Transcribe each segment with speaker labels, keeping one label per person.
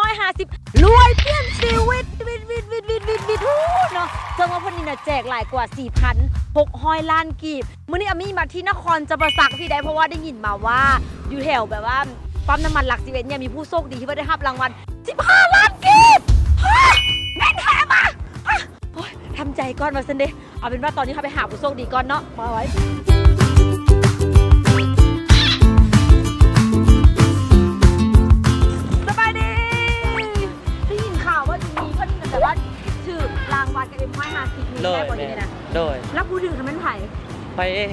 Speaker 1: M150รวยเปลี่ยนชีวิตวิดเนาะเจ้าว่าพอดีน่ะแจกหลายกว่า 4,600 ล้านกีบมื้อนี้อามี่มาที่นครจำปาสักที่ใดเพราะว่าได้ยินมาว่าอยู่แถวแบบว่าปั๊มน้ำมันหลัก11เนี่ยมีผู้โชคดีที่ได้รับรางวัล15 ล้านกีบแม่นแท้มาโอ้ยทำใจก่อนมาซันเดย์เอาเป็นว่าตอนนี้เขาไปหาผู้โชคดีก่อนเนาะมาไว้สบายดีได้ยินข่าวว่าจะมีพอดีแต่ว่าชื่อรางวัลกับM150มีแค่บนนี้นะ
Speaker 2: โดย
Speaker 1: แล้วพูดถึงทำเป็นไผ่
Speaker 2: ไปเอง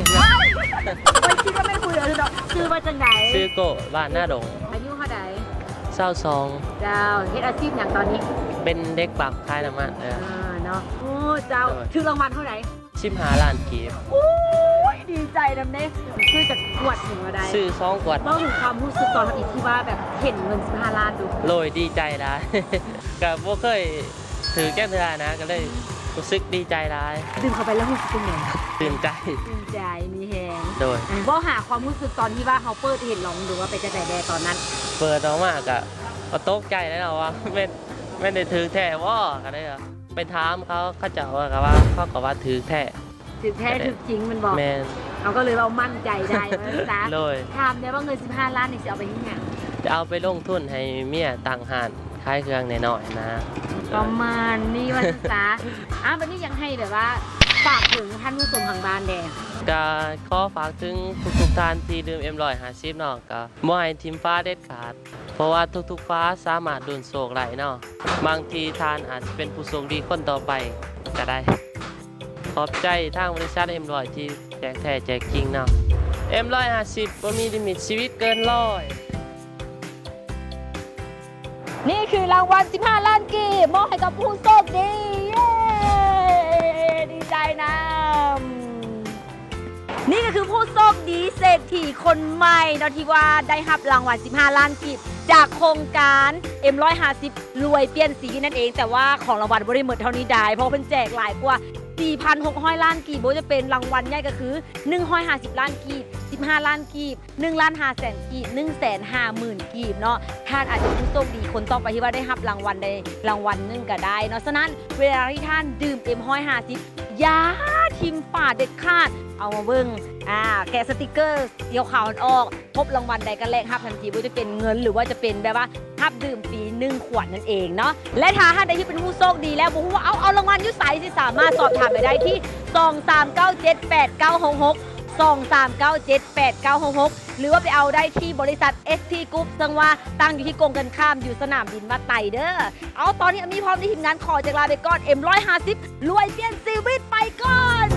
Speaker 1: ไม่คิดว่าไม่คุยเลยดอกชื่อว่าจังไหน
Speaker 2: ชื่อโกบ้านหน้าดง
Speaker 1: อายุเท่าไหร่
Speaker 2: เศร้าซอง
Speaker 1: เจ้าเฮ็ดอาชีพอย่างตอนนี้
Speaker 2: เป็นเด็กปักท้ายน้ำมัน
Speaker 1: เนาะโอ้เจ้าชื่อรางวัลเท่าไหร่
Speaker 2: 15 ล้านกีบ
Speaker 1: โอ้ยดีใจดำเน่ชื่อจากขวดถึงมาได้
Speaker 2: ซื้อ2 ขวด
Speaker 1: เล่าถึงความรู้สึกตอนทำอีกที่ว่าแบบเห็นเงิน15 ล้านดู
Speaker 2: โรยดีใจได้กับพวกเคยถือแก้มเธอนะก็เลยรู้สึกดีใจได้
Speaker 1: ดื่มเข้าไปแล้วรู้สึกเป็นไง
Speaker 2: ตื่นใจ
Speaker 1: มีแฮง
Speaker 2: โดย
Speaker 1: ว่าหาความรู้สึกตอนที่ว่าเขาเปิดเห็นลองดูว่าเป็นจะแต่แดตอนนั้น
Speaker 2: เปิดออกมาก็ตกใจแล้วเนาะว่าไม่ได้ถือแท้ว่ากันได้เหรอไปถามเขาจะว่าเขาก็ว่าถือแท้
Speaker 1: ถือจริงมันบอกเขาก็เลยเรามั่นใจได้นะจ๊ะถามได้ว่าเงิน15 ล้านนี่จะเอาไปที่ไหน
Speaker 2: จะเอาไปลงทุนให้เมียต่างหานขายเครื่องหน่อยๆนะ
Speaker 1: ประมาณนี้ว่าจ๊ะวันนี้ยังให้แบบว่าฝากถึงท่านผู้ชมทางบ้านแดง
Speaker 2: ก็ขอฝากถึงทุกท่านที่ดื่มM150เนาะก็บ่ให้ทิมฟ้าเด็ดขาดเพราะว่าทุกฟ้าสามารถดุลโศกไหลเนาะบางทีทานอาจจะเป็นผู้โชคดีคนต่อไปก็ได้ขอบใจทางบริษัท M100 ที่แจกแท้แจกจริงเนาะ M150 บ่มีลิมิตชีวิตเกิน100
Speaker 1: นี่คือรางวัล15 ล้านกีบมอบให้กับผู้โชคดีเย้ดีใจนะนี่ก็คือผู้โชคดีเศรษฐีคนใหม่นะที่ว่าได้รับรางวัล15 ล้านกีบจากโครงการ M150 รวยเปลี่ยนสีนั่นเองแต่ว่าของรางวัลบริหมดเท่านี้ได้เพราะเป็นแจกหลายกว่า 4,600 ล้านกีบจะเป็นรางวัลใหญ่ก็คือ150 ล้านกีบ15 ล้านกีบ1,500,000 กีบ150,000 กีบเนาะท่านอาจจะเป็นผู้โชคดีคนต่อไปที่ว่าได้รับรางวัลใดรางวัลนึงก็ได้เนาะฉะนั้นเวลาที่ท่านดื่ม M150 อย่าทิมฝาเด็ดขาดเอามาเบิ่งแกะสติกเกอร์เดียวขาวออกพบรางวัลใดก็แลกรับทันทีว่าจะเป็นเงินหรือว่าจะเป็นแบบว่ารับดื่มฟรี1 ขวดนั่นเองเนาะและถ้าท่านใดที่เป็นผู้โชคดีแล้วบอกว่าเอารางวัลยุ่ใสที่สามารถสอบถามไปได้ที่23978966 23978966หรือว่าไปเอาได้ที่บริษัท ST Group ซึ่งว่าตั้งอยู่ที่กงกันข้ามอยู่สนามบินวัดไตเด้อเอาตอนนี้มีพร้อมที่ทีมงานขอจากลาไปก่อน M150 รวยเปลี่ยนชีวิตไปก่อน